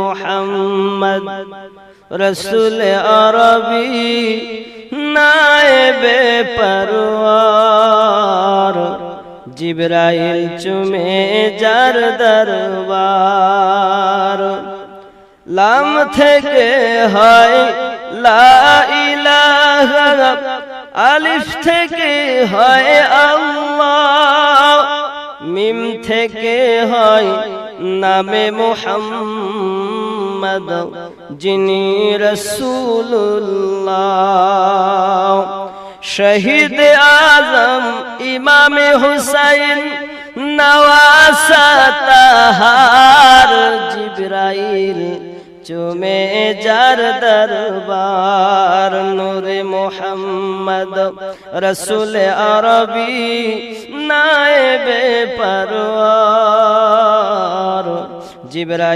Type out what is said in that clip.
মুহাম্মদ রসুল আরবি নায়েবে পরওয়ার জিবরাইল চুমে যার দরবার লাম থেকে হয় লা ইলাহা আলিফ থেকে হয় আল্লাহ মিম থেকে হয় নামে মুহাম্মদ যিনি রাসূলুল্লাহ শহীদ আজম ইমামে হুসাইন নওয়াসা তাহার জিবরাইল চুমে যার দরবার নূরে মুহাম্মদ রসুল আরবি নায়েবে পরওয়ার জিবরাইল